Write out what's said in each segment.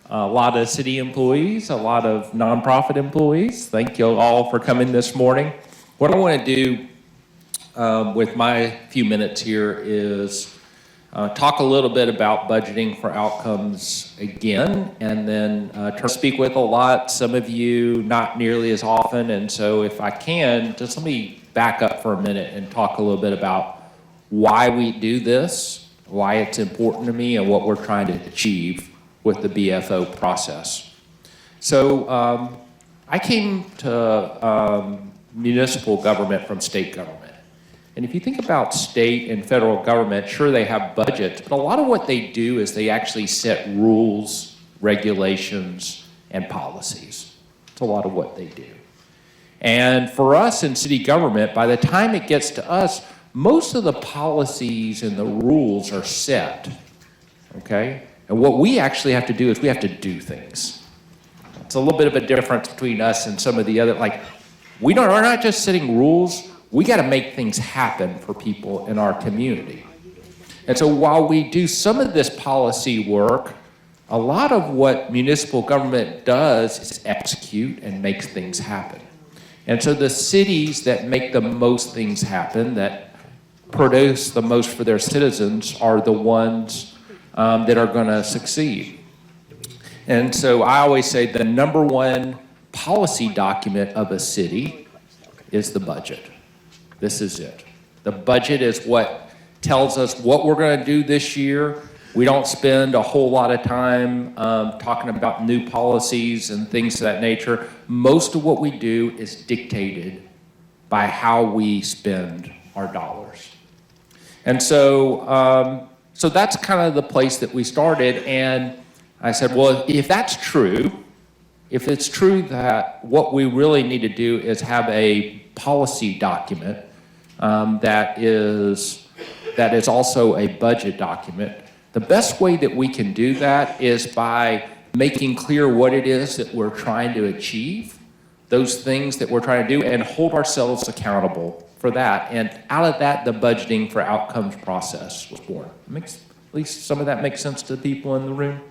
a lot of city employees, a lot of nonprofit employees. Thank you all for coming this morning. What I want to do with my few minutes here is talk a little bit about budgeting for outcomes again, and then try to speak with a lot, some of you not nearly as often, and so if I can, just let me back up for a minute and talk a little bit about why we do this, why it's important to me, and what we're trying to achieve with the BFO process. So I came to municipal government from state government. And if you think about state and federal government, sure, they have budgets, but a lot of what they do is they actually set rules, regulations, and policies. It's a lot of what they do. And for us in city government, by the time it gets to us, most of the policies and the rules are set, okay? And what we actually have to do is we have to do things. It's a little bit of a difference between us and some of the other, like, we're not just setting rules, we got to make things happen for people in our community. And so while we do some of this policy work, a lot of what municipal government does is execute and makes things happen. And so the cities that make the most things happen, that produce the most for their citizens, are the ones that are going to succeed. And so I always say the number one policy document of a city is the budget. This is it. The budget is what tells us what we're going to do this year. We don't spend a whole lot of time talking about new policies and things of that nature. Most of what we do is dictated by how we spend our dollars. And so, so that's kind of the place that we started. And I said, well, if that's true, if it's true that what we really need to do is have a policy document that is also a budget document, the best way that we can do that is by making clear what it is that we're trying to achieve, those things that we're trying to do, and hold ourselves accountable for that. And out of that, the budgeting for outcomes process was born. At least some of that makes sense to the people in the room.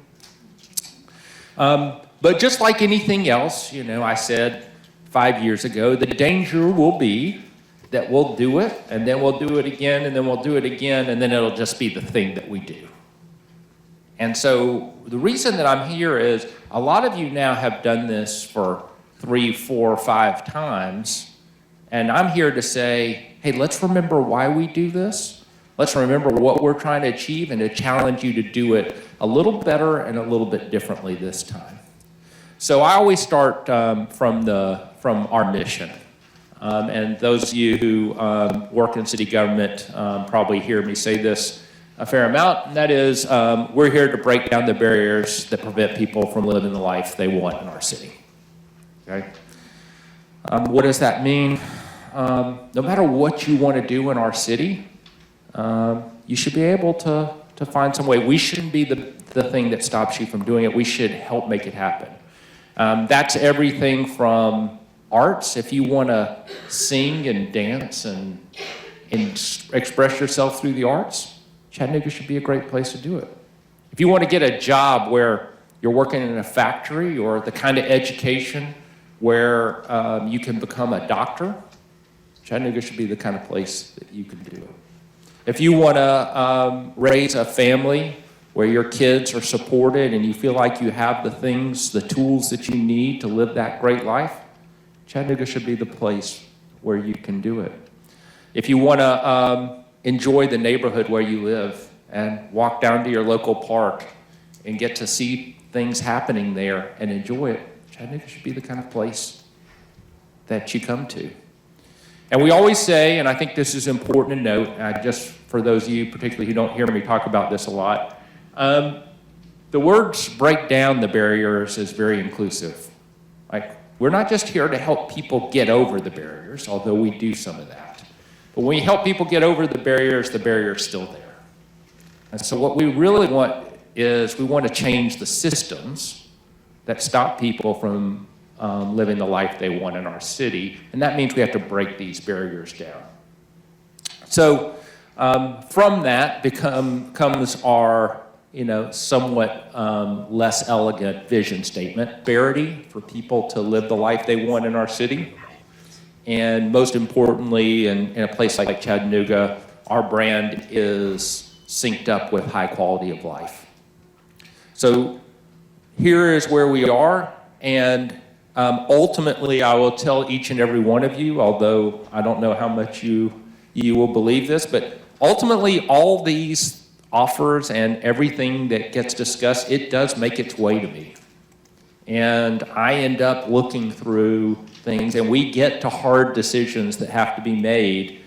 But just like anything else, you know, I said 5 years ago, the danger will be that we'll do it, and then we'll do it again, and then we'll do it again, and then it'll just be the thing that we do. And so the reason that I'm here is a lot of you now have done this for 3, 4, 5 times, and I'm here to say, hey, let's remember why we do this. Let's remember what we're trying to achieve and to challenge you to do it a little better and a little bit differently this time. So I always start from our mission. And those of you who work in city government probably hear me say this a fair amount, and that is we're here to break down the barriers that prevent people from living the life they want in our city. Okay? What does that mean? No matter what you want to do in our city, you should be able to find some way. We shouldn't be the thing that stops you from doing it. We should help make it happen. That's everything from arts. If you want to sing and dance and express yourself through the arts, Chattanooga should be a great place to do it. If you want to get a job where you're working in a factory, or the kind of education where you can become a doctor, Chattanooga should be the kind of place that you can do it. If you want to raise a family where your kids are supported and you feel like you have the things, the tools that you need to live that great life, Chattanooga should be the place where you can do it. If you want to enjoy the neighborhood where you live and walk down to your local park and get to see things happening there and enjoy it, Chattanooga should be the kind of place that you come to. And we always say, and I think this is important to note, just for those of you particularly who don't hear me talk about this a lot, the words break down the barriers is very inclusive. Like, we're not just here to help people get over the barriers, although we do some of that. But when you help people get over the barrier's still there. And so what we really want is we want to change the systems that stop people from living the life they want in our city, and that means we have to break these barriers down. So from that comes our somewhat less elegant vision statement. Parity for people to live the life they want in our city. And most importantly, in a place like Chattanooga, our brand is synced up with high quality of life. So here is where we are, and ultimately I will tell each and every one of you, although I don't know how much you will believe this, but ultimately all these offers and everything that gets discussed, it does make its way to me. And I end up looking through things, and we get to hard decisions that have to be made.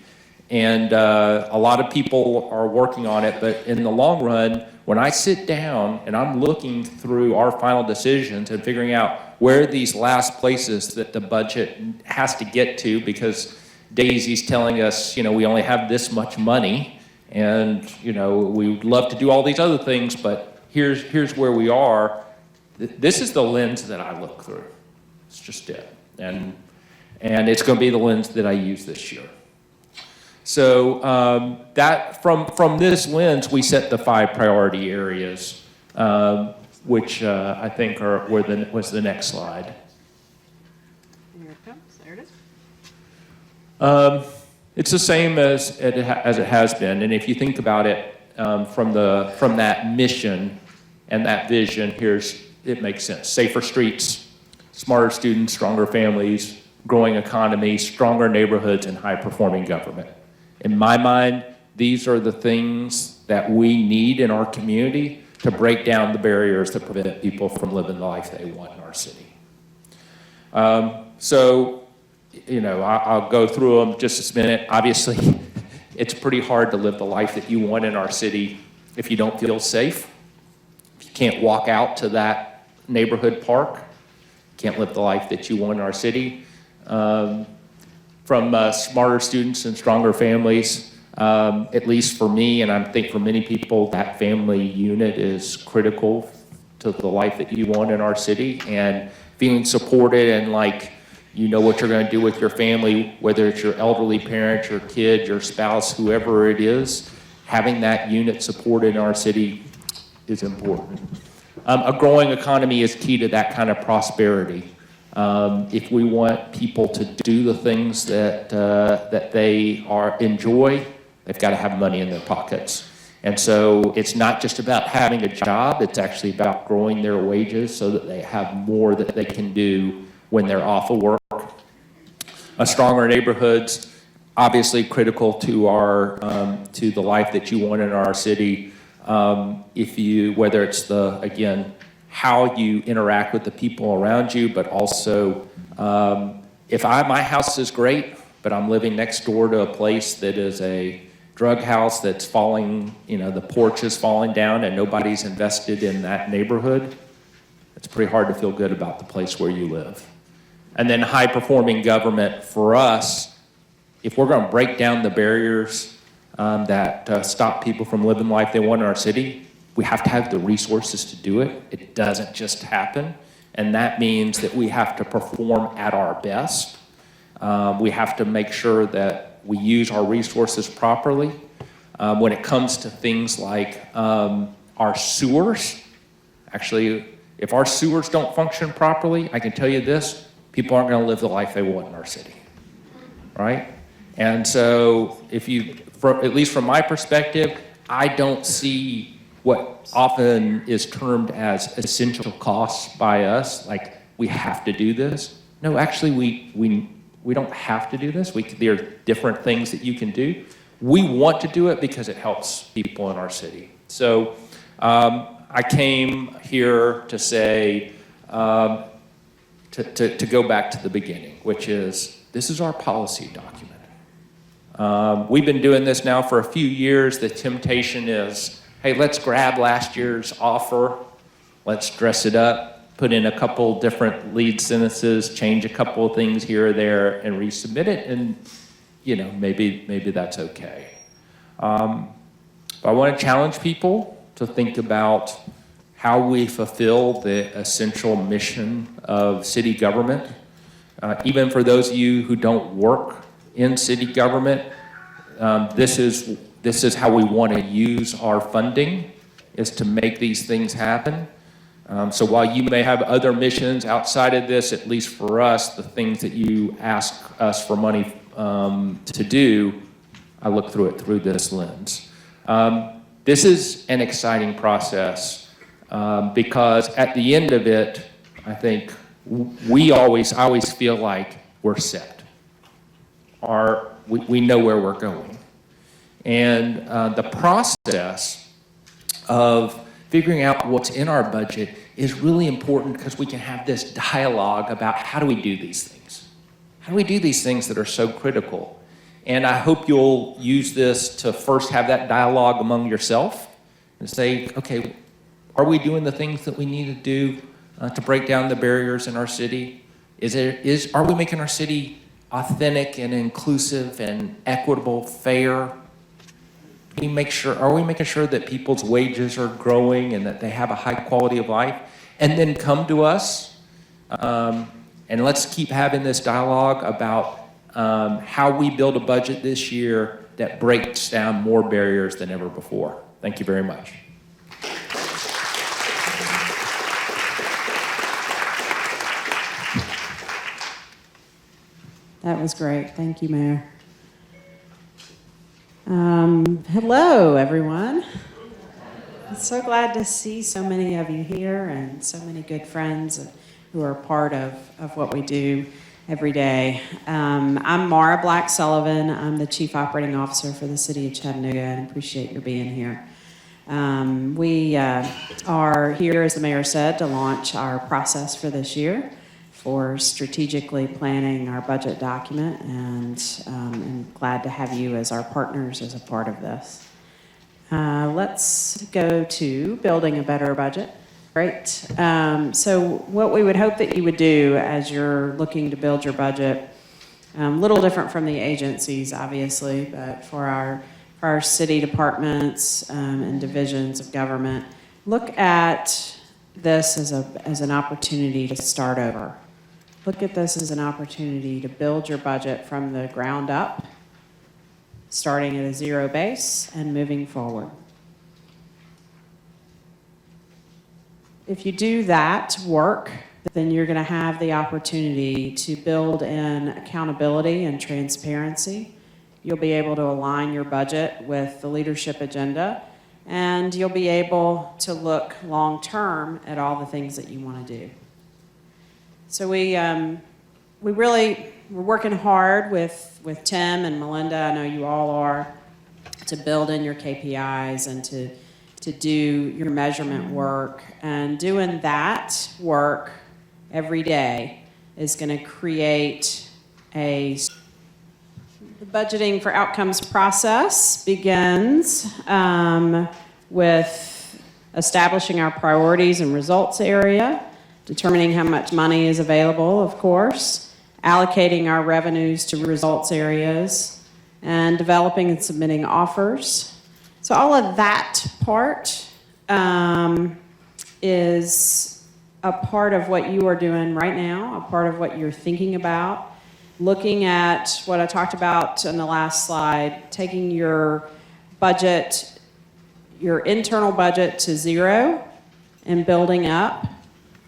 And a lot of people are working on it, but in the long run, when I sit down and I'm looking through our final decisions and figuring out where these last places that the budget has to get to, because Daisy's telling us, we only have this much money, and we would love to do all these other things, but here's where we are. This is the lens that I look through. It's just it, and it's going to be the lens that I use this year. So that from this lens, we set the 5 priority areas, which I think was the next slide. Here it comes. There it is. It's the same as it has been, and if you think about it from that mission and that vision, it makes sense. Safer streets, smarter students, stronger families, growing economy, stronger neighborhoods, and high-performing government. In my mind, these are the things that we need in our community to break down the barriers that prevent people from living the life they want in our city. I'll go through them just a minute. Obviously, it's pretty hard to live the life that you want in our city if you don't feel safe. If you can't walk out to that neighborhood park, you can't live the life that you want in our city. From smarter students and stronger families, at least for me, and I think for many people, that family unit is critical to the life that you want in our city, and feeling supported and like you know what you're going to do with your family, whether it's your elderly parent, your kid, your spouse, whoever it is, having that unit supported in our city is important. A growing economy is key to that kind of prosperity. If we want people to do the things that they enjoy, they've got to have money in their pockets. And so it's not just about having a job, it's actually about growing their wages so that they have more that they can do when they're off of work. Stronger neighborhoods, obviously critical to to the life that you want in our city. Whether it's how you interact with the people around you, but also if my house is great, but I'm living next door to a place that is a drug house that's falling, the porch is falling down and nobody's invested in that neighborhood, it's pretty hard to feel good about the place where you live. And then high-performing government for us, if we're going to break down the barriers that stop people from living the life they want in our city, we have to have the resources to do it. It doesn't just happen. And that means that we have to perform at our best. We have to make sure that we use our resources properly. When it comes to things like our sewers, actually, if our sewers don't function properly, I can tell you this, people aren't going to live the life they want in our city, right? And so at least from my perspective, I don't see what often is termed as essential costs by us, like we have to do this. No, actually, we don't have to do this. There are different things that you can do. We want to do it because it helps people in our city. So I came here to say, to go back to the beginning, which is, this is our policy document. We've been doing this now for a few years. The temptation is, hey, let's grab last year's offer, let's dress it up, put in a couple different lead sentences, change a couple of things here or there, and resubmit it, and maybe that's okay. But I want to challenge people to think about how we fulfill the essential mission of city government. Even for those of you who don't work in city government, this is how we want to use our funding, is to make these things happen. So while you may have other missions outside of this, at least for us, the things that you ask us for money to do, I look through it through this lens. This is an exciting process because at the end of it, I think I always feel like we're set. We know where we're going. And the process of figuring out what's in our budget is really important because we can have this dialogue about how do we do these things? How do we do these things that are so critical? And I hope you'll use this to first have that dialogue among yourself and say, okay, are we doing the things that we need to do to break down the barriers in our city? Are we making our city authentic and inclusive and equitable, fair? Are we making sure that people's wages are growing and that they have a high quality of life? And then come to us, and let's keep having this dialogue about how we build a budget this year that breaks down more barriers than ever before. Thank you very much. That was great. Thank you, Mayor. Hello, everyone. I'm so glad to see so many of you here and so many good friends who are part of what we do every day. I'm Mara Black Sullivan. I'm the Chief Operating Officer for the City of Chattanooga, and appreciate your being here. We are here, as the mayor said, to launch our process for this year for strategically planning our budget document, and I'm glad to have you as our partners as a part of this. Let's go to building a better budget. Great. So what we would hope that you would do as you're looking to build your budget, a little different from the agencies, obviously, but for our city departments and divisions of government, look at this as an opportunity to start over. Look at this as an opportunity to build your budget from the ground up, starting at a zero base and moving forward. If you do that work, then you're going to have the opportunity to build in accountability and transparency. You'll be able to align your budget with the leadership agenda, and you'll be able to look long-term at all the things that you want to do. So we're working hard with Tim and Melinda, I know you all are, to build in your KPIs and to do your measurement work. And doing that work every day is going to create the budgeting for outcomes process begins with establishing our priorities and results area, determining how much money is available, of course, allocating our revenues to results areas, and developing and submitting offers. So all of that part is a part of what you are doing right now, a part of what you're thinking about, looking at what I talked about in the last slide, taking your budget, your internal budget to zero and building up,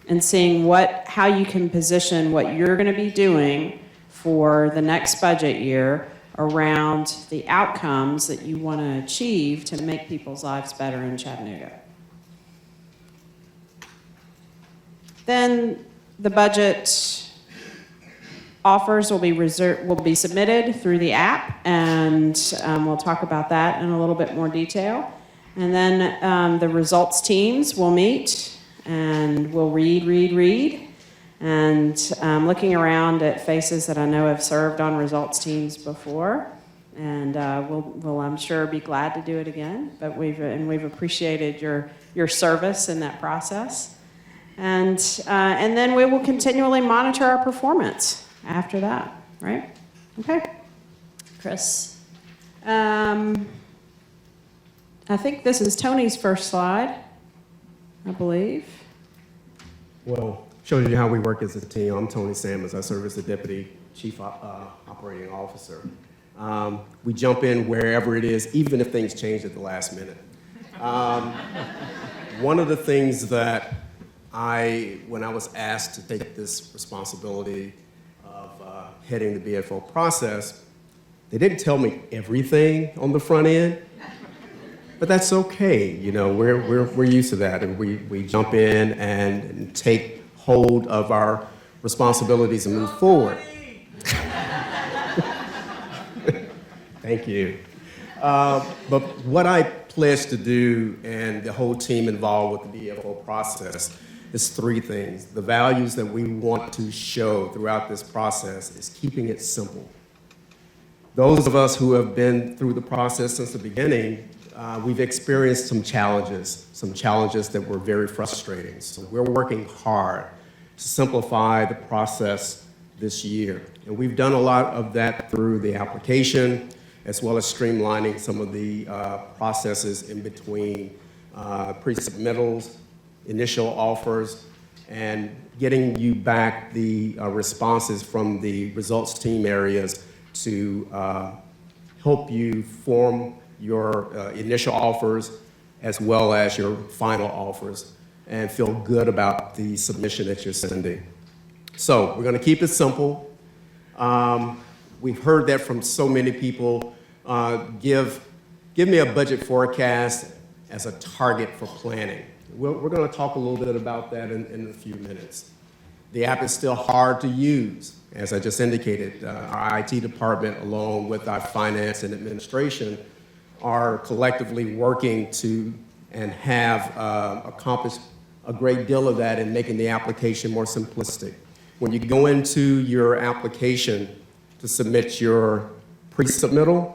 and seeing how you can position what you're going to be doing for the next budget year around the outcomes that you want to achieve to make people's lives better in Chattanooga. Then the budget offers will be submitted through the app, and we'll talk about that in a little bit more detail. And then the results teams will meet, and we'll read, and looking around at faces that I know have served on results teams before, and we'll I'm sure be glad to do it again. But we've appreciated your service in that process, and then we will continually monitor our performance after that. Right? Okay, Chris. I think this is Tony's first slide, I believe. Well, shows you how we work as a team. I'm Tony Sammons. I serve as the Deputy Chief Operating Officer. We jump in wherever it is, even if things change at the last minute. One of the things that when I was asked to take this responsibility of heading the BFO process, they didn't tell me everything on the front end, but that's okay. You know, we're used to that, and we jump in and take hold of our responsibilities and move forward. Thank you. But what I pledged to do, and the whole team involved with the BFO process, is three things. The values that we want to show throughout this process is keeping it simple. Those of us who have been through the process since the beginning, we've experienced some challenges that were very frustrating. So we're working hard to simplify the process this year. And we've done a lot of that through the application, as well as streamlining some of the processes in between pre-submittals, initial offers, and getting you back the responses from the results team areas to help you form your initial offers as well as your final offers and feel good about the submission that you're sending. So we're going to keep it simple. We've heard that from so many people. Give me a budget forecast as a target for planning. We're going to talk a little bit about that in a few minutes. The app is still hard to use. As I just indicated, our IT department, along with our finance and administration, are collectively working to and have accomplished a great deal of that in making the application more simplistic. When you go into your application to submit your pre-submittal,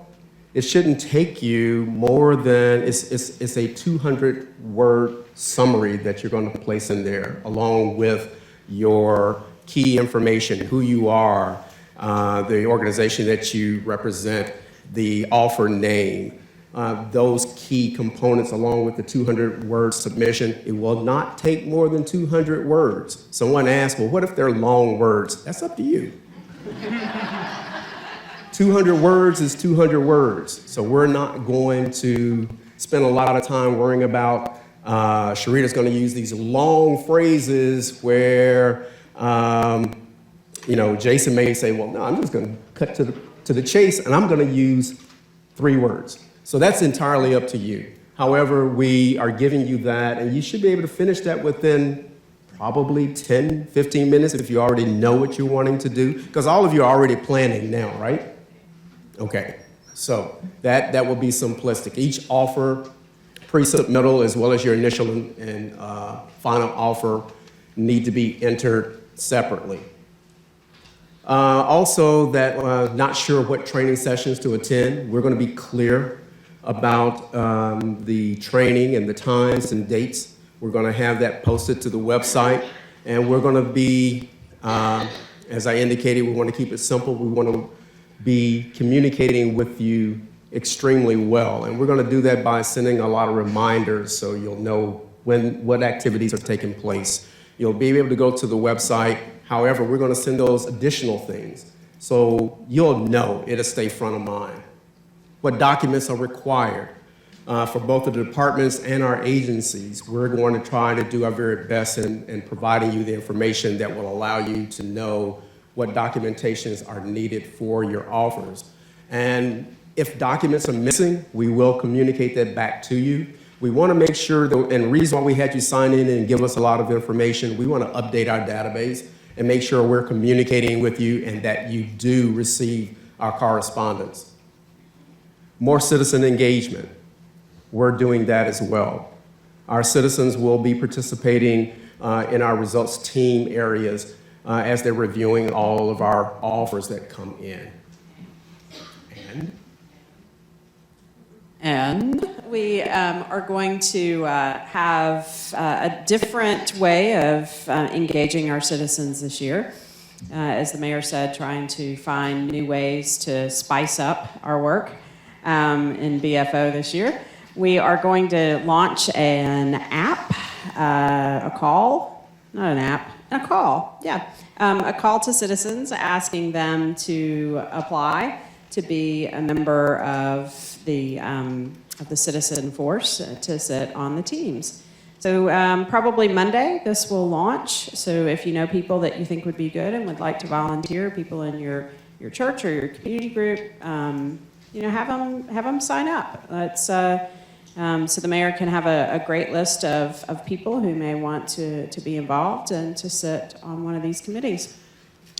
it shouldn't take you more than, it's a 200-word summary that you're going to place in there, along with your key information, who you are, the organization that you represent, the offer name, those key components along with the 200-word submission. It will not take more than 200 words. Someone asked, well, what if they're long words? That's up to you. 200 words is 200 words. So we're not going to spend a lot of time worrying about, Sharita's going to use these long phrases where, Jason may say, well, no, I'm just going to cut to the chase, and I'm going to use 3 words. So that's entirely up to you. However, we are giving you that, and you should be able to finish that within probably 10, 15 minutes if you already know what you're wanting to do, because all of you are already planning now, right? Okay, so that will be simplistic. Each offer, pre-submittal, as well as your initial and final offer need to be entered separately. Also, that not sure what training sessions to attend, we're going to be clear about the training and the times and dates. We're going to have that posted to the website, and we're going to be, as I indicated, we want to keep it simple. We want to be communicating with you extremely well, and we're going to do that by sending a lot of reminders so you'll know what activities are taking place. You'll be able to go to the website. However, we're going to send those additional things so you'll know it'll stay front of mind. What documents are required for both the departments and our agencies. We're going to try to do our very best in providing you the information that will allow you to know what documentations are needed for your offers. And if documents are missing, we will communicate that back to you. We want to make sure, and the reason why we had you sign in and give us a lot of information, we want to update our database and make sure we're communicating with you and that you do receive our correspondence. More citizen engagement. We're doing that as well. Our citizens will be participating in our results team areas as they're reviewing all of our offers that come in. And we are going to have a different way of engaging our citizens this year. As the mayor said, trying to find new ways to spice up our work in BFO this year. We are going to launch an app, a call to citizens asking them to apply to be a member of the of the citizen force to sit on the teams. So probably Monday this will launch. So if you know people that you think would be good and would like to volunteer, people in your church or your community group, have them sign up. So the mayor can have a great list of people who may want to be involved and to sit on one of these committees,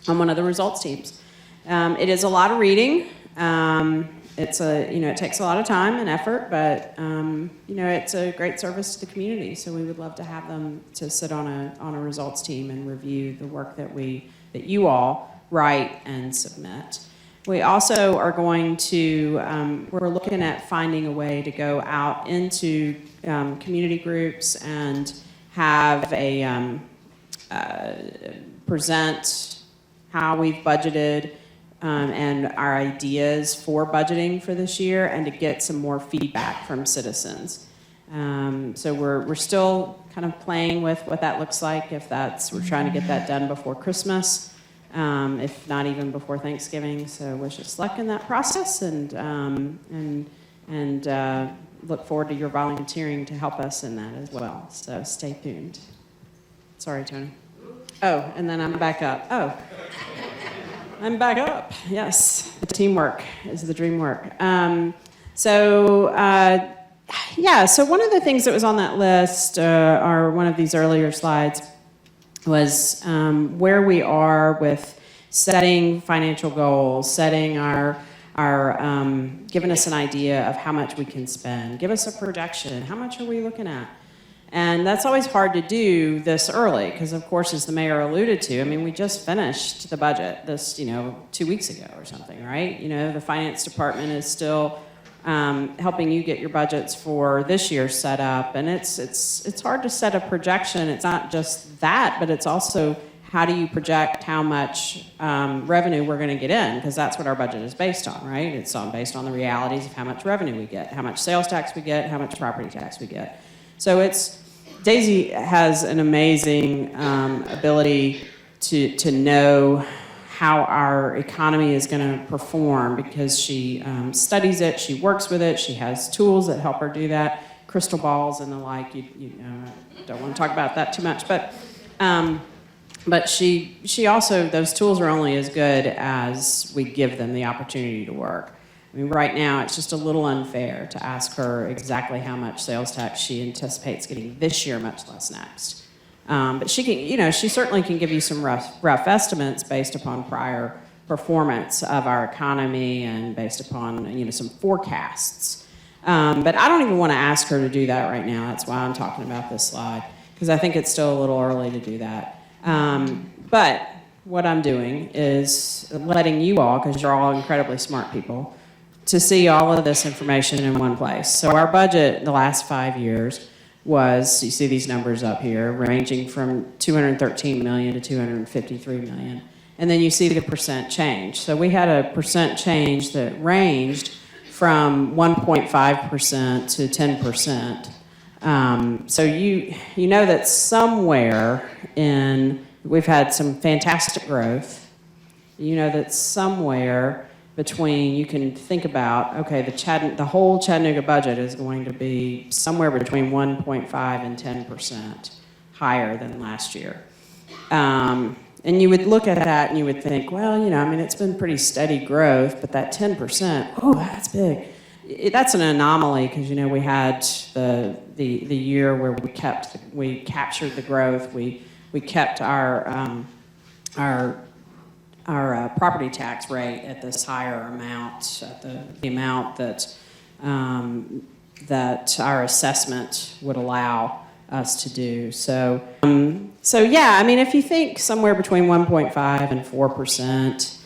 on one of the results teams. It is a lot of reading. It takes a lot of time and effort, but it's a great service to the community. So we would love to have them to sit on a results team and review the work that you all write and submit. We also are going to, we're looking at finding a way to go out into community groups and have present how we've budgeted and our ideas for budgeting for this year, and to get some more feedback from citizens. So we're still kind of playing with what that looks like. We're trying to get that done before Christmas, if not even before Thanksgiving. So wish us luck in that process, and look forward to your volunteering to help us in that as well. So stay tuned. Sorry, Tony. Oh, and then I'm back up. Oh. I'm back up. Yes, the teamwork is the dream work. So one of the things that was on that list, or one of these earlier slides, was where we are with setting financial goals, setting giving us an idea of how much we can spend. Give us a projection. How much are we looking at? And that's always hard to do this early because, of course, as the mayor alluded to, we just finished the budget 2 weeks ago or something, right? The finance department is still helping you get your budgets for this year set up. And it's hard to set a projection. It's not just that, but it's also how do you project how much revenue we're going to get in, because that's what our budget is based on, right? It's based on the realities of how much revenue we get, how much sales tax we get, how much property tax we get. So Daisy has an amazing ability to know how our economy is going to perform, because she studies it, she works with it, she has tools that help her do that, crystal balls and the like. I don't want to talk about that too much, but she also, those tools are only as good as we give them the opportunity to work. Right now, it's just a little unfair to ask her exactly how much sales tax she anticipates getting this year, much less next. But she can, she certainly can give you some rough estimates based upon prior performance of our economy and based upon, some forecasts. But I don't even want to ask her to do that right now. That's why I'm talking about this slide, because I think it's still a little early to do that. But what I'm doing is letting you all, because you're all incredibly smart people, to see all of this information in one place. So our budget the last 5 years was, you see these numbers up here, ranging from $213 million to $253 million. And then you see the percent change. So we had a percent change that ranged from 1.5% to 10%. So you know that somewhere we've had some fantastic growth. You know that somewhere between, you can think about, okay, the whole Chattanooga budget is going to be somewhere between 1.5 and 10% higher than last year. And you would look at that and you would think, well, it's been pretty steady growth, but that 10%, oh, that's big. That's an anomaly because, we had the year where we captured the growth, we kept our property tax rate at this higher amount, at the amount that our assessment would allow us to do. So yeah, if you think somewhere between 1.5 and 4%,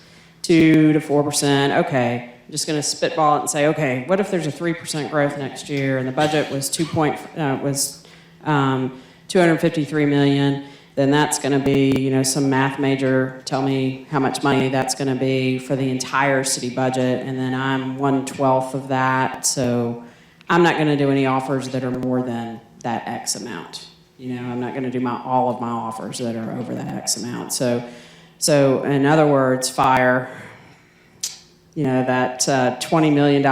2 to 4%, okay, I'm just going to spitball it and say, okay, what if there's a 3% growth next year and the budget was $253 million? Then that's going to be, some math major tell me how much money that's going to be for the entire city budget, and then I'm 1/12 of that, so I'm not going to do any offers that are more than that X amount. I'm not going to do all of my offers that are over that X amount. So in other words, fire, that $20 million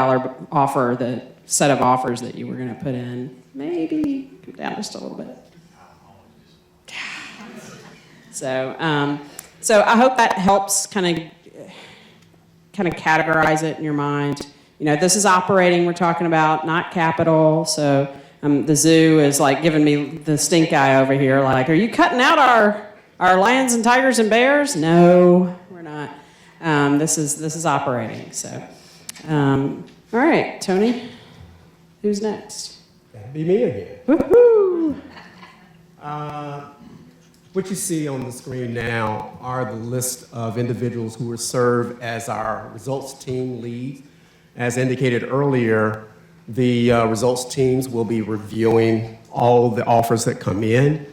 offer that set of offers that you were going to put in. Maybe come down just a little bit. So I hope that helps kind of categorize it in your mind. You know, this is operating we're talking about, not capital. So the zoo is like giving me the stink eye over here. Like, are you cutting out our lions and tigers and bears? No, we're not. This is operating. So, all right, Tony, who's next? That'd be me again. Woohoo! What you see on the screen now are the list of individuals who will serve as our results team leads. As indicated earlier, the results teams will be reviewing all the offers that come in.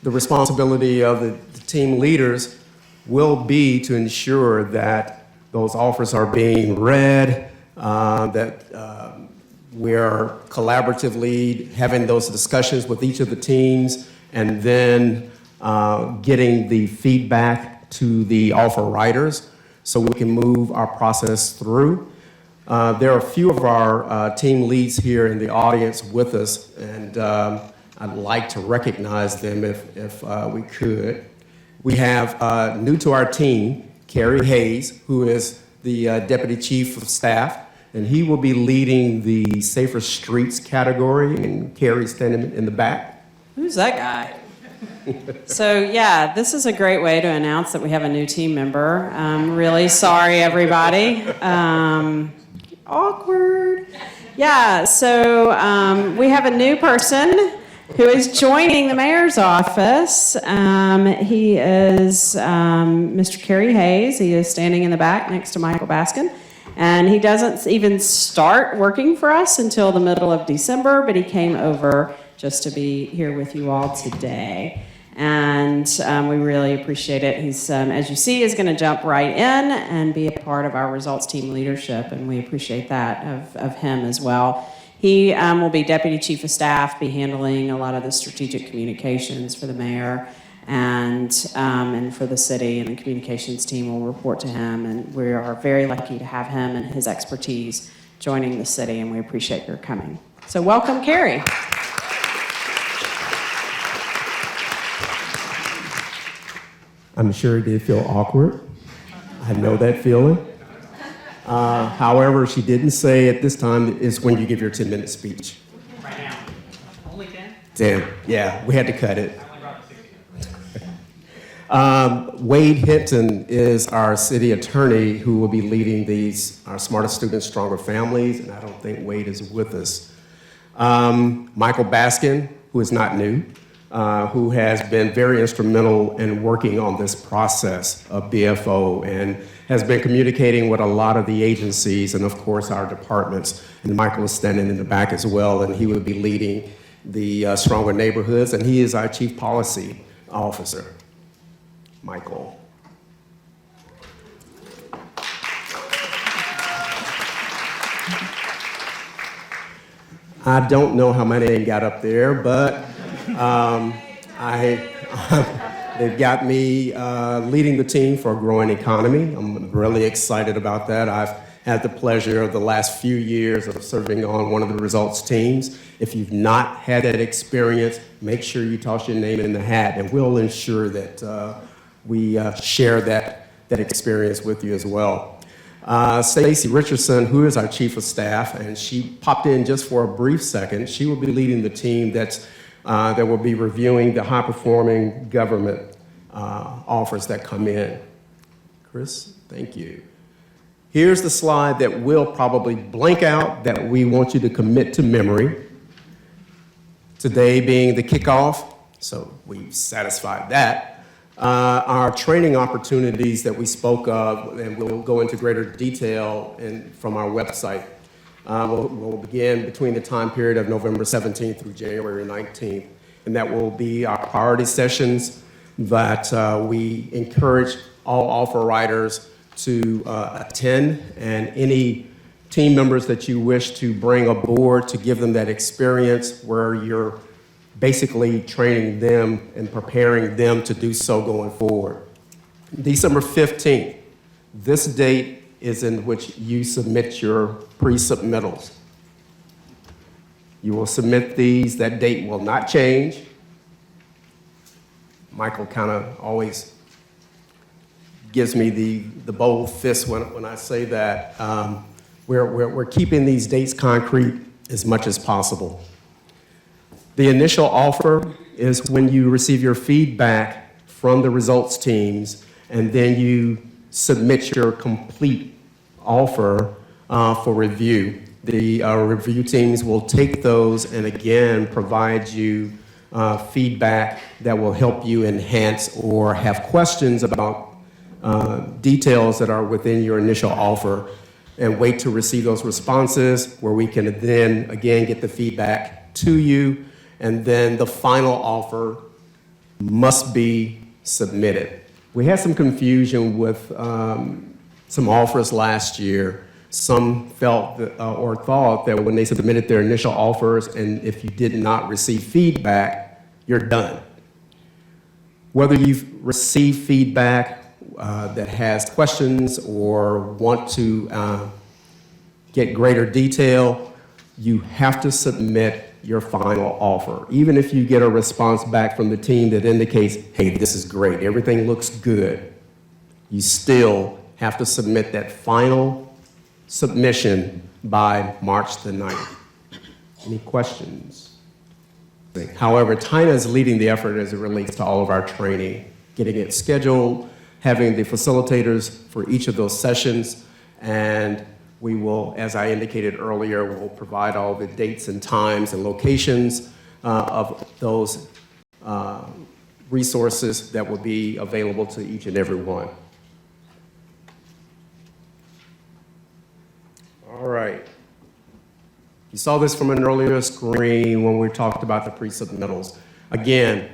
The responsibility of the team leaders will be to ensure that those offers are being read, that we're collaboratively having those discussions with each of the teams, and then getting the feedback to the offer writers so we can move our process through. There are a few of our team leads here in the audience with us, and I'd like to recognize them if we could. We have new to our team, Carrie Hayes, who is the Deputy Chief of Staff, and he will be leading the Safer Streets category, and Carrie's standing in the back. Who's that guy? So yeah, this is a great way to announce that we have a new team member. Really sorry, everybody. Awkward. Yeah, so we have a new person who is joining the mayor's office. He is Mr. Kerry Hayes. He is standing in the back next to Michael Baskin. And he doesn't even start working for us until the middle of December, but he came over just to be here with you all today. And we really appreciate it. He's, as you see, is going to jump right in and be a part of our results team leadership, and we appreciate that of him as well. He will be Deputy Chief of Staff, be handling a lot of the strategic communications for the mayor and for the city, and the communications team will report to him. And we are very lucky to have him and his expertise joining the city, and we appreciate your coming. So welcome, Carrie. I'm sure it did feel awkward. I know that feeling. However, she didn't say at this time is when you give your 10-minute speech. Right now. Only 10? 10, yeah, we had to cut it. I only brought 60. Wade Hinton is our city attorney who will be leading our Smarter Students, Stronger Families, and I don't think Wade is with us. Michael Baskin, who is not new, who has been very instrumental in working on this process of BFO and has been communicating with a lot of the agencies and, of course, our departments. And Michael is standing in the back as well, and he will be leading the Stronger Neighborhoods, and he is our Chief Policy Officer. Michael. I don't know how my name got up there, but they've got me leading the team for a growing economy. I'm really excited about that. I've had the pleasure of the last few years of serving on one of the results teams. If you've not had that experience, make sure you toss your name in the hat, and we'll ensure that we share that experience with you as well. Stacey Richardson, who is our Chief of Staff, and she popped in just for a brief second. She will be leading the team that will be reviewing the high-performing government offers that come in. Chris, thank you. Here's the slide that we'll probably blank out that we want you to commit to memory. Today being the kickoff, so we've satisfied that. Our training opportunities that we spoke of, and we'll go into greater detail from our website, will begin between the time period of November 17th through January 19th. And that will be our priority sessions that we encourage all offer writers to attend, and any team members that you wish to bring aboard to give them that experience where you're basically training them and preparing them to do so going forward. December 15th, this date is in which you submit your pre-submittals. You will submit these. That date will not change. Michael kind of always gives me the bold fist when I say that. We're keeping these dates concrete as much as possible. The initial offer is when you receive your feedback from the results teams, and then you submit your complete offer for review. The review teams will take those and again provide you feedback that will help you enhance or have questions about details that are within your initial offer, and wait to receive those responses where we can then again get the feedback to you, and then the final offer must be submitted. We had some confusion with some offers last year. Some felt or thought that when they submitted their initial offers, and if you did not receive feedback, you're done. Whether you've received feedback that has questions or want to get greater detail, you have to submit your final offer. Even if you get a response back from the team that indicates, hey, this is great, everything looks good, you still have to submit that final submission by March the 9th. Any questions? However, Tina is leading the effort as it relates to all of our training, getting it scheduled, having the facilitators for each of those sessions, and we will, as I indicated earlier, we'll provide all the dates and times and locations of those resources that will be available to each and every one. All right. You saw this from an earlier screen when we talked about the pre-submittals. Again,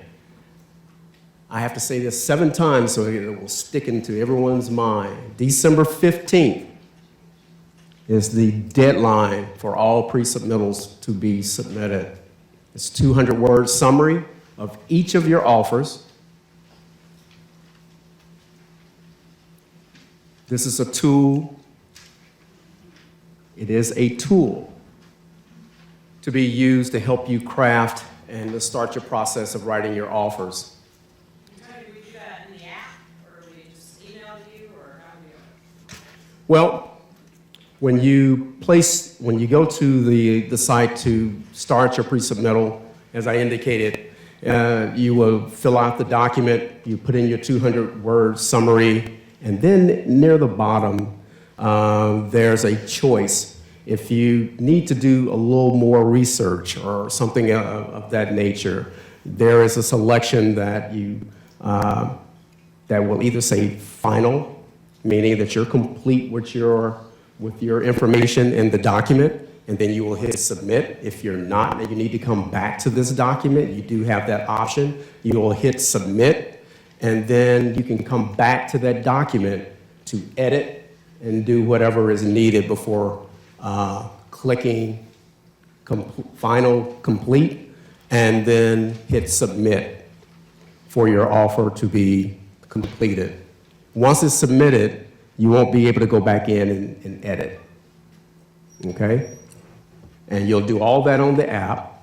I have to say this 7 times so it will stick into everyone's mind. December 15th is the deadline for all pre-submittals to be submitted. It's 200-word summary of each of your offers. This is a tool. It is a tool to be used to help you craft and to start your process of writing your offers. Do we do that in the app, or do we just email you, or how do we? Well, when you go to the site to start your pre-submittal, as I indicated, you will fill out the document, you put in your 200-word summary, and then near the bottom, there's a choice. If you need to do a little more research or something of that nature, there is a selection that that will either say final, meaning that you're complete with your information in the document, and then you will hit submit. If you're not and you need to come back to this document, you do have that option. You will hit submit, and then you can come back to that document to edit and do whatever is needed before clicking final complete, and then hit submit for your offer to be completed. Once it's submitted, you won't be able to go back in and edit, okay? And you'll do all that on the app.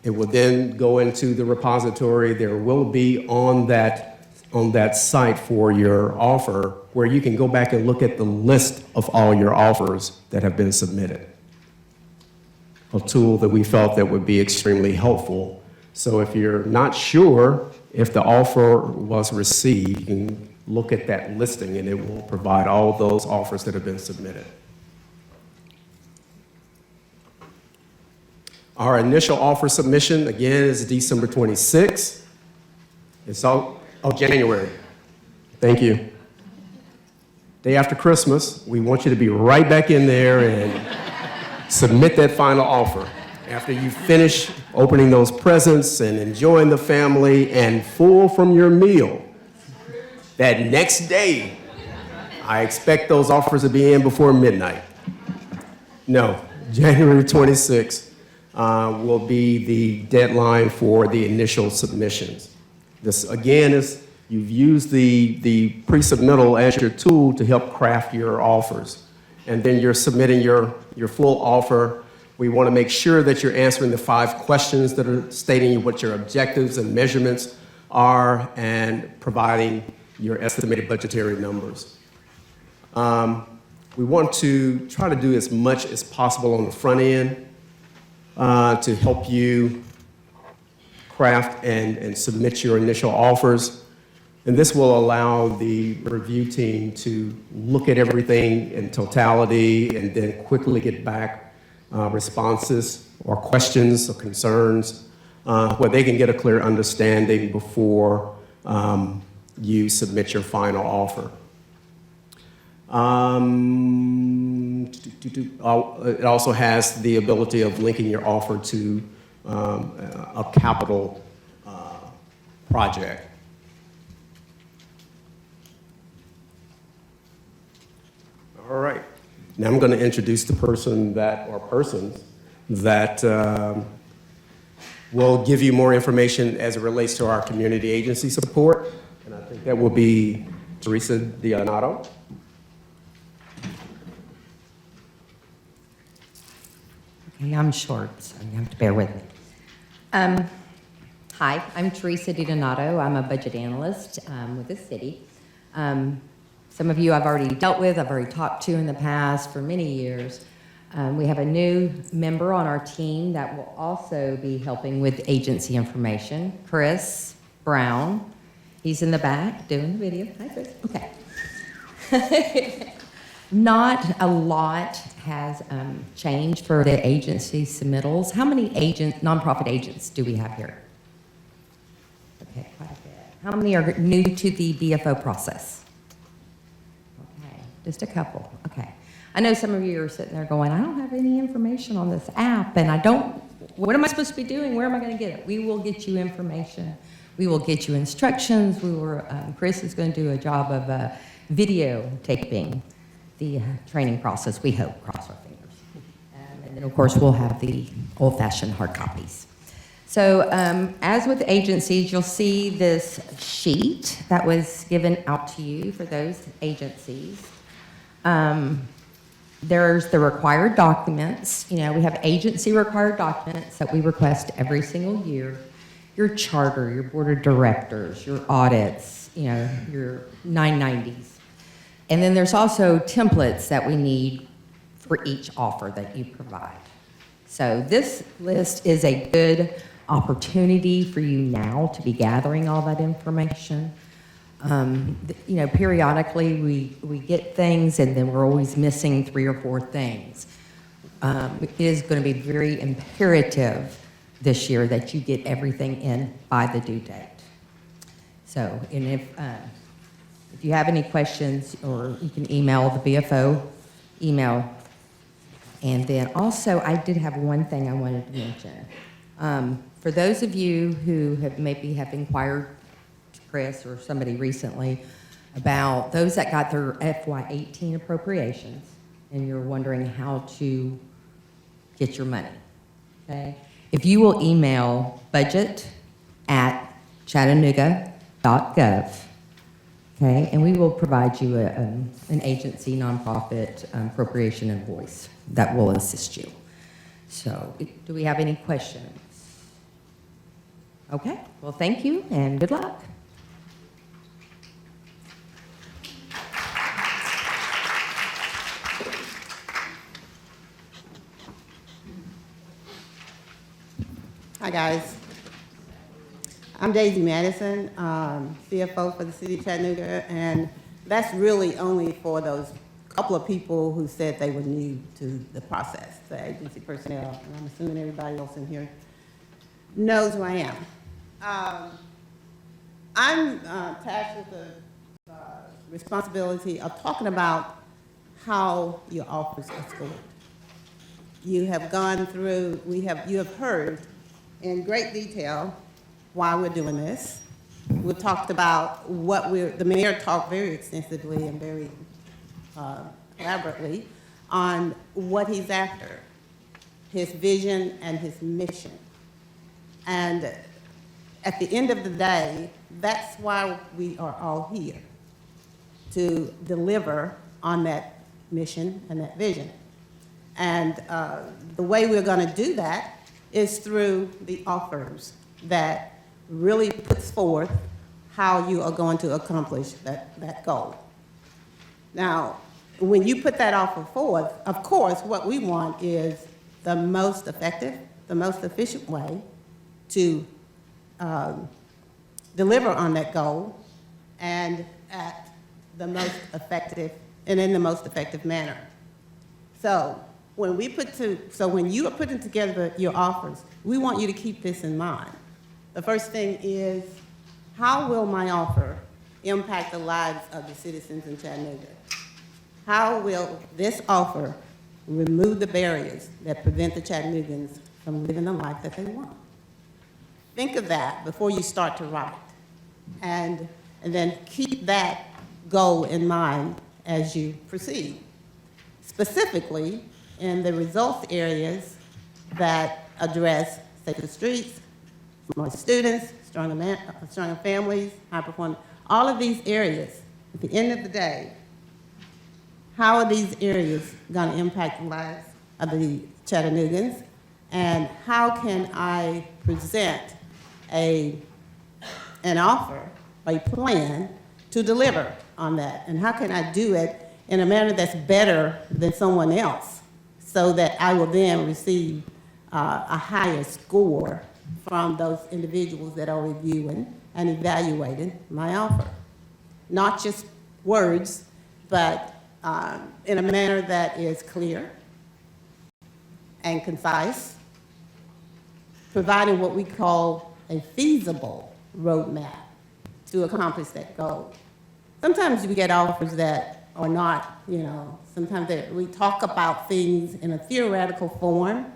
It will then go into the repository. There will be on that site for your offer where you can go back and look at the list of all your offers that have been submitted. A tool that we felt that would be extremely helpful. So if you're not sure if the offer was received, you can look at that listing and it will provide all those offers that have been submitted. Our initial offer submission, again, is December 26th. It's January. Thank you. Day after Christmas, we want you to be right back in there and submit that final offer. After you finish opening those presents and enjoying the family and full from your meal, that next day, I expect those offers to be in before midnight. No, January 26th will be the deadline for the initial submissions. This, again, is you've used the pre-submittal as your tool to help craft your offers. And then you're submitting your full offer, We want to make sure that you're answering the 5 questions that are stating what your objectives and measurements are and providing your estimated budgetary numbers. We want to try to do as much as possible on the front end to help you craft and submit your initial offers. And this will allow the review team to look at everything in totality and then quickly get back responses or questions or concerns where they can get a clear understanding before you submit your final offer. It also has the ability of linking your offer to a capital project. All right. Now I'm going to introduce the person that, or persons that will give you more information as it relates to our community agency support. And I think that will be Teresa Dionato. Okay, I'm short, so you have to bear with me. Hi, I'm Teresa Dionato. I'm a budget analyst with the city. Some of you I've already dealt with, I've already talked to in the past for many years. We have a new member on our team that will also be helping with agency information, Chris Brown. He's in the back doing the video. Hi, Chris. Okay. Not a lot has changed for the agency submittals. How many nonprofit agents do we have here? Okay, quite a bit. How many are new to the BFO process? Okay, just a couple. Okay. I know some of you are sitting there going, I don't have any information on this app, and what am I supposed to be doing? Where am I going to get it? We will get you information. We will get you instructions. Chris is going to do a job of videotaping the training process, we hope, cross our fingers. And then, of course, we'll have the old-fashioned hard copies. So as with agencies, you'll see this sheet that was given out to you for those agencies. There's the required documents. You know, we have agency required documents that we request every single year. Your charter, your board of directors, your audits, you know, your 990s. And then there's also templates that we need for each offer that you provide. So this list is a good opportunity for you now to be gathering all that information. You know, periodically we get things and then we're always missing 3 or 4 things. It is going to be very imperative this year that you get everything in by the due date. So, and if you have any questions, or you can email the BFO email. And then also, I did have one thing I wanted to mention. For those of you who have inquired to Chris or somebody recently about those that got their FY19 appropriations, and you're wondering how to get your money, okay? If you will email budget@chattanooga.gov, okay, and we will provide you an agency nonprofit appropriation invoice that will assist you. So, do we have any questions? Okay, well, thank you and good luck. Hi, guys. I'm Daisy Madison, CFO for the City of Chattanooga, and that's really only for those couple of people who said they were new to the process, the agency personnel, and I'm assuming everybody else in here knows who I am. I'm tasked with the responsibility of talking about how your offers are scored. You have gone through, you have heard in great detail why we're doing this. We've talked about the mayor talked very extensively and very elaborately on what he's after, his vision and his mission. And at the end of the day, that's why we are all here, to deliver on that mission and that vision. And the way we're going to do that is through the offers that really puts forth how you are going to accomplish that goal. Now, when you put that offer forth, of course, what we want is the most effective, the most efficient way to deliver on that goal and at the most effective and in the most effective manner. So when you are putting together your offers, we want you to keep this in mind. The first thing is, how will my offer impact the lives of the citizens in Chattanooga? How will this offer remove the barriers that prevent the Chattanoogans from living the life that they want? Think of that before you start to write. And then keep that goal in mind as you proceed. Specifically, in the results areas that address safer streets, more students, stronger families, high performance, all of these areas, at the end of the day, how are these areas going to impact the lives of the Chattanoogans? And how can I present an offer, a plan to deliver on that? And how can I do it in a manner that's better than someone else so that I will then receive a higher score from those individuals that are reviewing and evaluating my offer? Not just words, but in a manner that is clear and concise, providing what we call a feasible roadmap to accomplish that goal. Sometimes we get offers that are not, sometimes we talk about things in a theoretical form,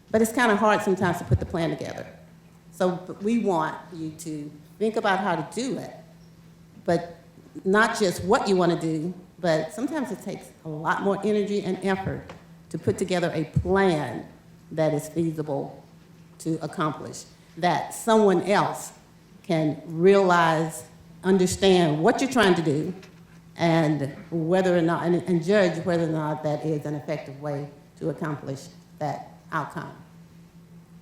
but it's kind of hard sometimes to put the plan together. So we want you to think about how to do it, but not just what you want to do, but sometimes it takes a lot more energy and effort to put together a plan that is feasible to accomplish, that someone else can realize, understand what you're trying to do, and whether or not, and judge whether or not that is an effective way to accomplish that outcome.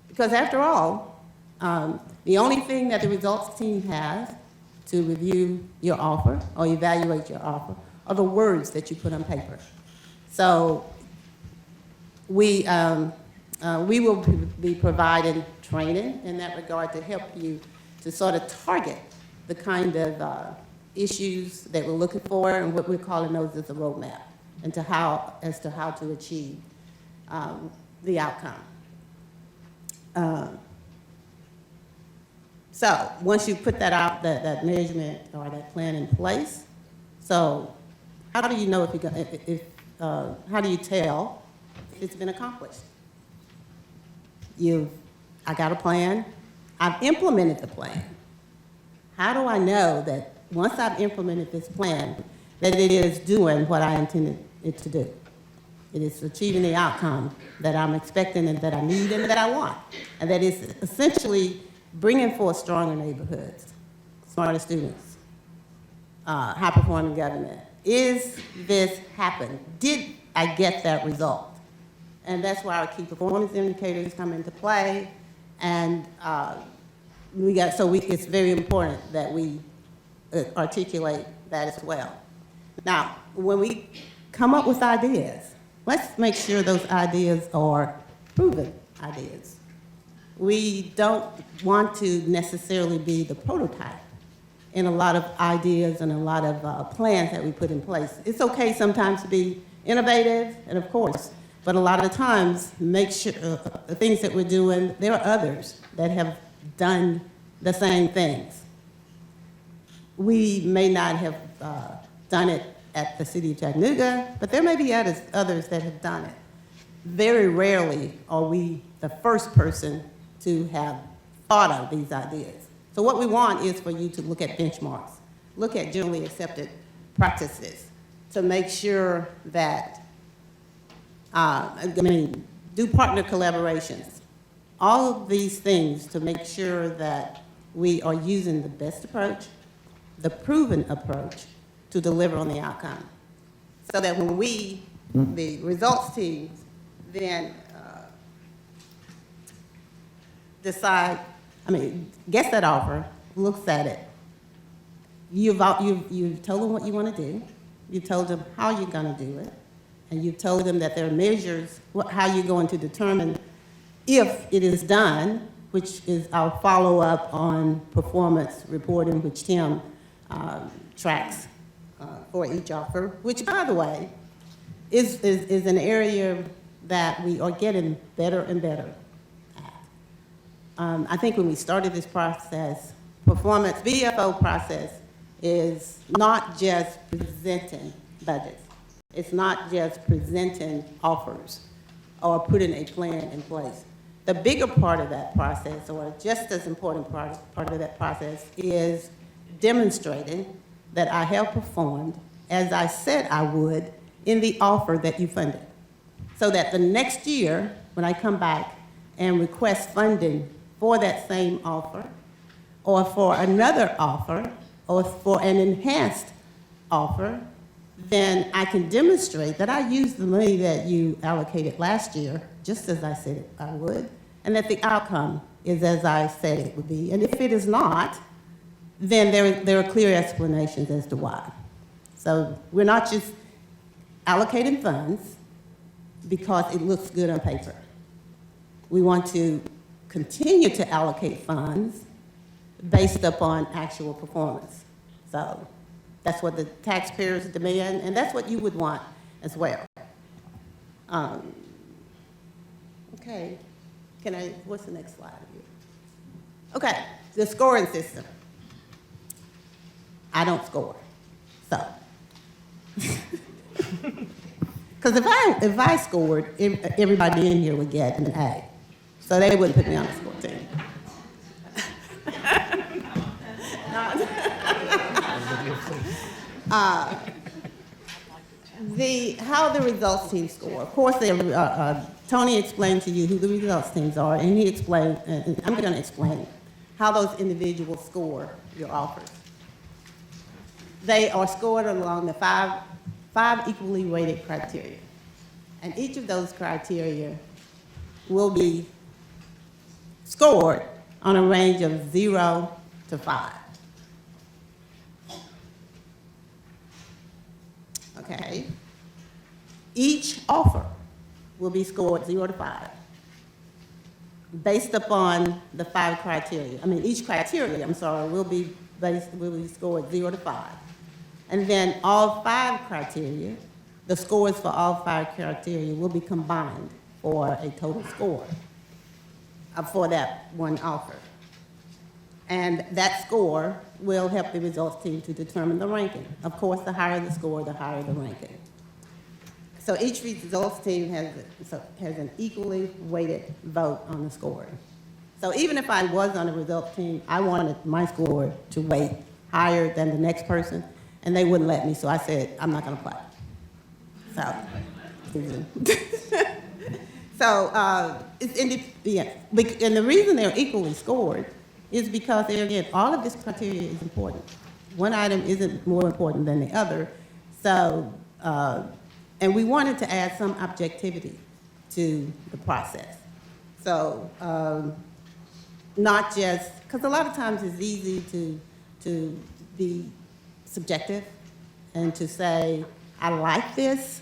Because after all, the only thing that the results team has to review your offer or evaluate your offer are the words that you put on paper. So we will be providing training in that regard to help you to sort of target the kind of issues that we're looking for, and what we're calling those is a roadmap, and as to how to achieve the outcome. So once you put that out, that measurement or that plan in place, so how do you know how do you tell if it's been accomplished? I got a plan, I've implemented the plan. How do I know that once I've implemented this plan, that it is doing what I intended it to do? It is achieving the outcome that I'm expecting and that I need and that I want. And that is essentially bringing forth stronger neighborhoods, smarter students, high-performing government. Is this happen? Did I get that result? And that's why our key performance indicators come into play. And it's very important that we articulate that as well. Now, when we come up with ideas, let's make sure those ideas are proven ideas. We don't want to necessarily be the prototype in a lot of ideas and a lot of plans that we put in place. It's okay sometimes to be innovative, and of course, but a lot of the times, make sure the things that we're doing, there are others that have done the same things. We may not have done it at the City of Chattanooga, but there may be others that have done it. Very rarely are we the first person to have thought of these ideas. So what we want is for you to look at benchmarks, look at generally accepted practices to make sure that, do partner collaborations. All of these things to make sure that we are using the best approach, the proven approach, to deliver on the outcome. So that when we, the results teams, then gets that offer, looks at it. You've told them what you want to do. You've told them how you're going to do it. And you've told them that there are measures, how you're going to determine if it is done, which is our follow-up on performance reporting, which Tim tracks for each offer, which, by the way, is an area that we are getting better and better at. I think when we started this process, BFO process is not just presenting budgets. It's not just presenting offers or putting a plan in place. The bigger part of that process, or just as important part of that process, is demonstrating that I have performed as I said I would in the offer that you funded. So that the next year, when I come back and request funding for that same offer, or for another offer, or for an enhanced offer, then I can demonstrate that I used the money that you allocated last year, just as I said I would, and that the outcome is as I said it would be. And if it is not, then there are clear explanations as to why. So we're not just allocating funds because it looks good on paper. We want to continue to allocate funds based upon actual performance. So that's what the taxpayers demand, and that's what you would want as well. Okay, what's the next slide here? Okay, the scoring system. I don't score, so. Because if I scored, everybody in here would get an A. So they wouldn't put me on the score team. How the results team score. Of course, Tony explained to you who the results teams are, and he explained, and I'm going to explain how those individuals score your offers. They are scored along the five equally weighted criteria. And each of those criteria will be scored on a range of 0 to 5. Okay. Each offer will be scored 0 to 5 based upon the 5 criteria. Each criteria, will be scored 0 to 5. And then all 5 criteria, the scores for all 5 criteria will be combined for a total score for that one offer. And that score will help the results team to determine the ranking. Of course, the higher the score, the higher the ranking. So each results team has an equally weighted vote on the score. So even if I was on a results team, I wanted my score to weight higher than the next person, and they wouldn't let me, so I said, I'm not going to play. And the reason they're equally scored is because, again, all of this criteria is important. One item isn't more important than the other. So, and we wanted to add some objectivity to the process. So, not just, because a lot of times it's easy to be subjective and to say, I like this,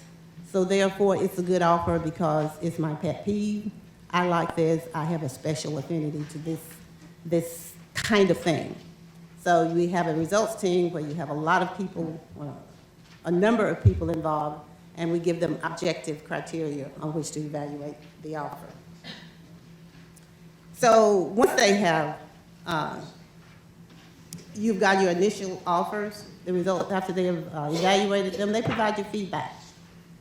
so therefore it's a good offer because it's my pet peeve. I like this, I have a special affinity to this kind of thing. So we have a results team where you have a lot of people, a number of people involved, and we give them objective criteria on which to evaluate the offer. So once they have, you've got your initial offers, the results, after they have evaluated them, they provide you feedback.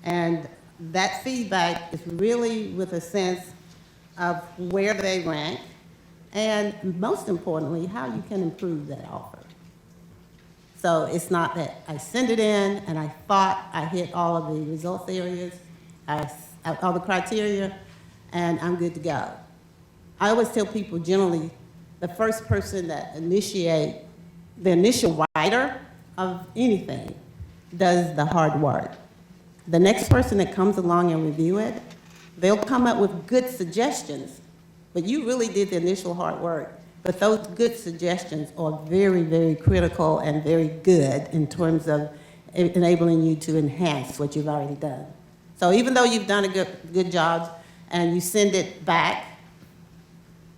And that feedback is really with a sense of where they rank, and most importantly, how you can improve that offer. So it's not that I send it in and I thought I hit all of the results areas, all the criteria, and I'm good to go. I always tell people generally the first person that the initial writer of anything does the hard work. The next person that comes along and review it They'll come up with good suggestions, but you really did the initial hard work. But those good suggestions are very, very critical and very good in terms of enabling you to enhance what you've already done. So even though you've done a good job and you send it back,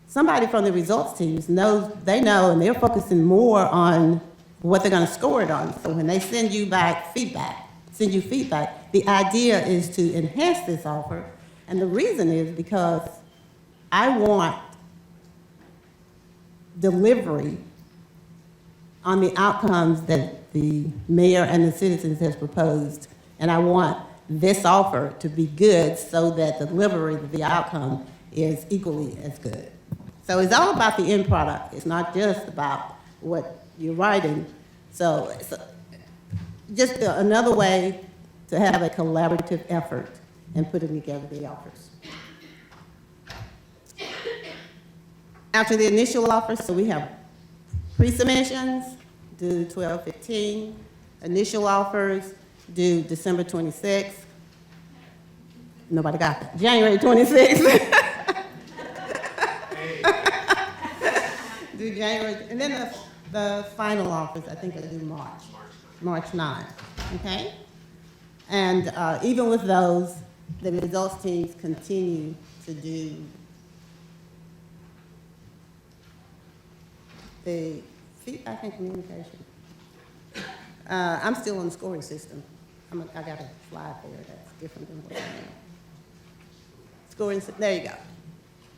somebody from the results teams knows, they know, and they're focusing more on what they're going to score it on. So when they send you feedback, the idea is to enhance this offer. And the reason is because I want delivery on the outcomes that the mayor and the citizens has proposed. And I want this offer to be good so that the delivery of the outcome is equally as good. So it's all about the end product. It's not just about what you're writing. So it's just another way to have a collaborative effort in putting together the offers. After the initial offer, so we have pre-submissions due 12/15, initial offers due December 26th. Nobody got that. January 26th. Due January, and then the final offers, I think, are due March 9, okay? And even with those, the results teams continue to do the feedback and communication. I'm still on the scoring system. I got a slide there that's different than what I am. Scoring, there you go.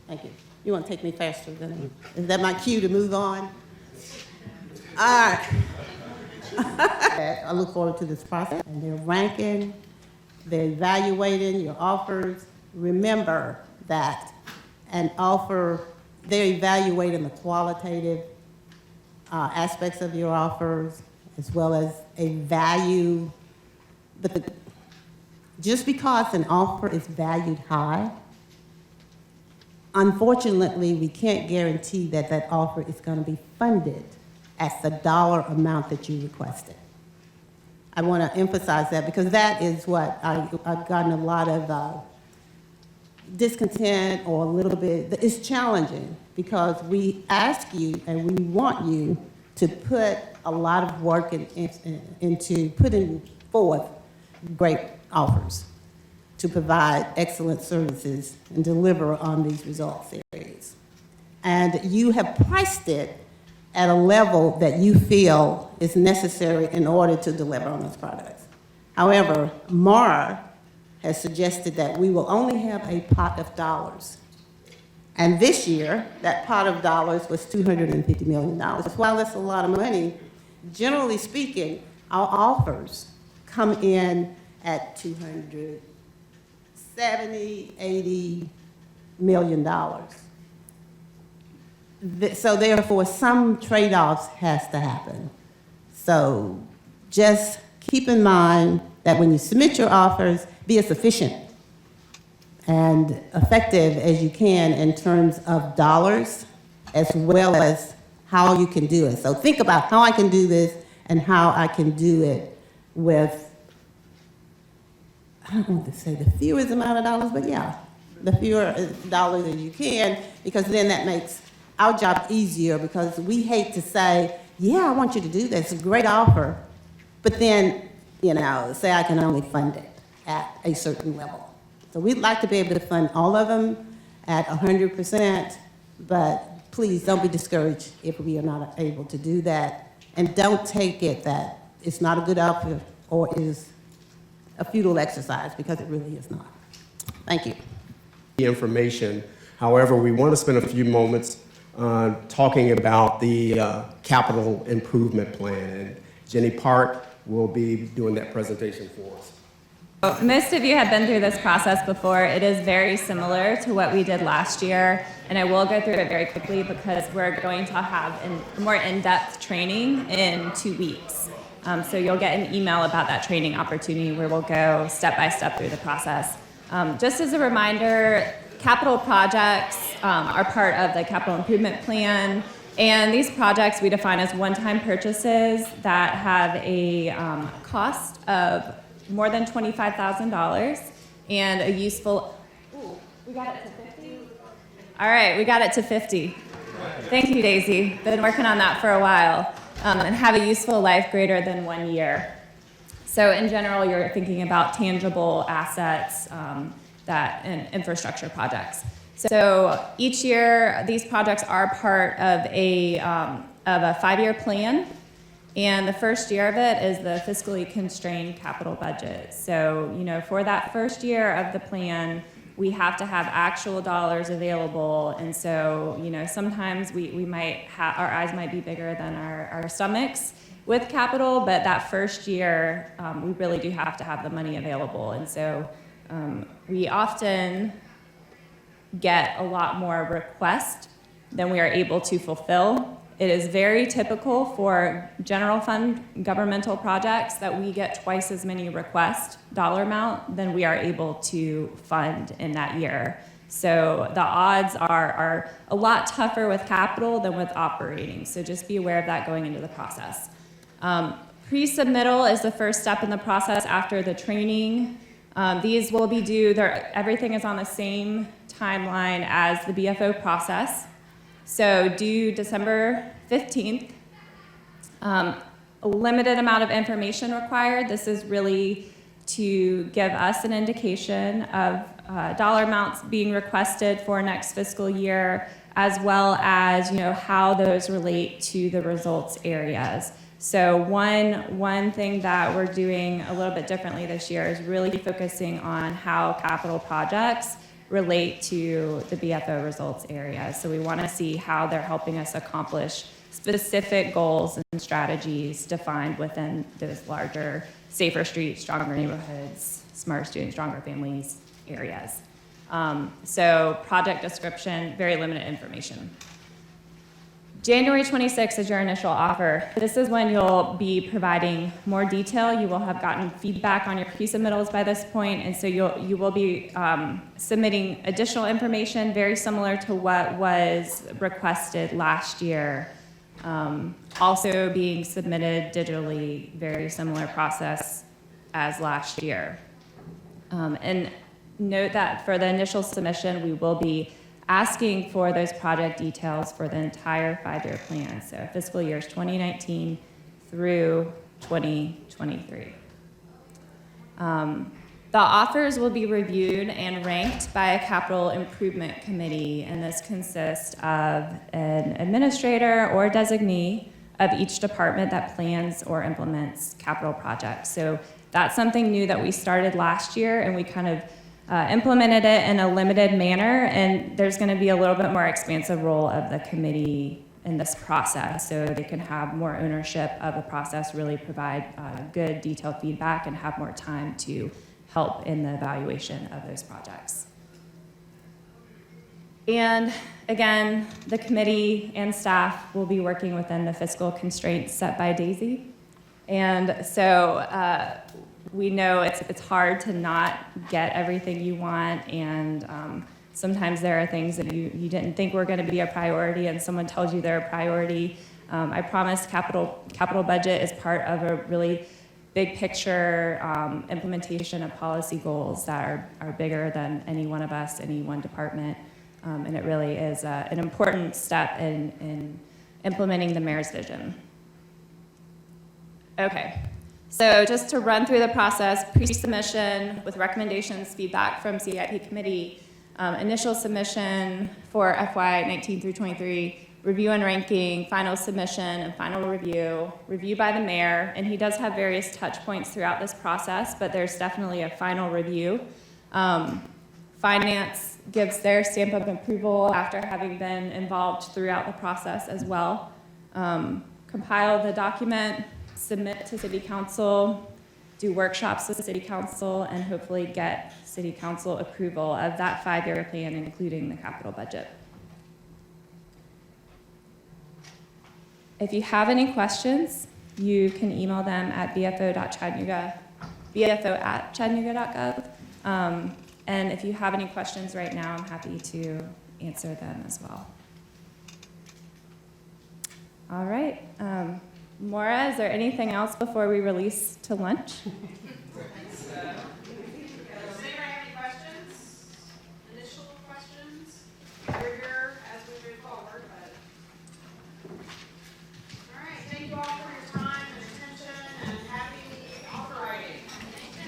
Thank you. You want to take me faster than is that my cue to move on? All right. I look forward to this process. And they're ranking, they're evaluating your offers. Remember that an offer, they're evaluating the qualitative aspects of your offers, as well as a value. But just because an offer is valued high, unfortunately, we can't guarantee that that offer is going to be funded at the dollar amount that you requested. I want to emphasize that because that is what I've gotten a lot of discontent or a little bit, it's challenging because we ask you and we want you to put a lot of work into putting forth great offers to provide excellent services and deliver on these results areas. And you have priced it at a level that you feel is necessary in order to deliver on those products. However, Mara has suggested that we will only have a pot of dollars. And this year, that pot of dollars was $250 million. While that's a lot of money, generally speaking, our offers come in at $270, $80 million. So therefore, some trade-offs has to happen. So just keep in mind that when you submit your offers, be as efficient and effective as you can in terms of dollars, as well as how you can do it. So think about how I can do this and how I can do it with, I don't want to say the fewest amount of dollars, but yeah, the fewer dollars as you can, because then that makes our job easier, because we hate to say, yeah, I want you to do this, it's a great offer, but then, say I can only fund it at a certain level. So we'd like to be able to fund all of them at 100%, but please don't be discouraged if we are not able to do that. And don't take it that it's not a good offer or is a futile exercise, because it really is not. Thank you. The information. However, we want to spend a few moments talking about the capital improvement plan. And Jenny Park will be doing that presentation for us. Most of you have been through this process before. It is very similar to what we did last year, and I will go through it very quickly because we're going to have a more in-depth training in 2 weeks. So you'll get an email about that training opportunity where we'll go step by step through the process. Just as a reminder, capital projects are part of the capital improvement plan, and these projects we define as one-time purchases that have a cost of more than $25,000 and a useful We got it to 50? All right, we got it to 50. Thank you, Daisy. Been working on that for a while. And have a useful life greater than 1 year. So in general, you're thinking about tangible assets and infrastructure projects. So each year, these projects are part of a 5-year plan. And the first year of it is the fiscally constrained capital budget. So, for that first year of the plan, we have to have actual dollars available. And so, sometimes we might our eyes might be bigger than our stomachs with capital, but that first year, we really do have to have the money available. And so we often get a lot more requests than we are able to fulfill. It is very typical for general fund governmental projects that we get twice as many requests, dollar amount, than we are able to fund in that year. So the odds are a lot tougher with capital than with operating. So just be aware of that going into the process. Pre-submittal is the first step in the process after the training. These will be due, everything is on the same timeline as the BFO process. So due December 15th, a limited amount of information required. This is really to give us an indication of dollar amounts being requested for next fiscal year, as well as how those relate to the results areas. So one thing that we're doing a little bit differently this year is really focusing on how capital projects relate to the BFO results area. So we want to see how they're helping us accomplish specific goals and strategies defined within those larger safer streets, stronger neighborhoods, smarter students, stronger families areas. So project description, very limited information. January 26th is your initial offer. This is when you'll be providing more detail. You will have gotten feedback on your pre-submittals by this point, and so you will be submitting additional information very similar to what was requested last year. Also being submitted digitally, very similar process as last year. And note that for the initial submission, we will be asking for those project details for the entire 5-year plan, so fiscal years 2019 through 2023. The offers will be reviewed and ranked by a capital improvement committee, and this consists of an administrator or designee of each department that plans or implements capital projects. So that's something new that we started last year, and we kind of implemented it in a limited manner, and there's going to be a little bit more expansive role of the committee in this process, so they can have more ownership of the process, really provide good detailed feedback, and have more time to help in the evaluation of those projects. And again, the committee and staff will be working within the fiscal constraints set by Daisy, and so we know it's hard to not get everything you want, and sometimes there are things that you didn't think were going to be a priority, and someone tells you they're a priority. I promise capital budget is part of a really big picture implementation of policy goals that are bigger than any one of us, any one department, and it really is an important step in implementing the mayor's vision. Okay. So just to run through the process, pre-submission with recommendations, feedback from CIP committee, initial submission for FY19 through 23, review and ranking, final submission and final review, review by the mayor, and he does have various touch points throughout this process, but there's definitely a final review. Finance gives their stamp of approval after having been involved throughout the process as well. Compile the document, submit to City Council, do workshops with City Council, and hopefully get City Council approval of that 5-year plan, including the capital budget. If you have any questions, you can email them at bfo@chattanooga.gov. And if you have any questions right now, I'm happy to answer them as well. All right. Maura, is there anything else before we release to lunch?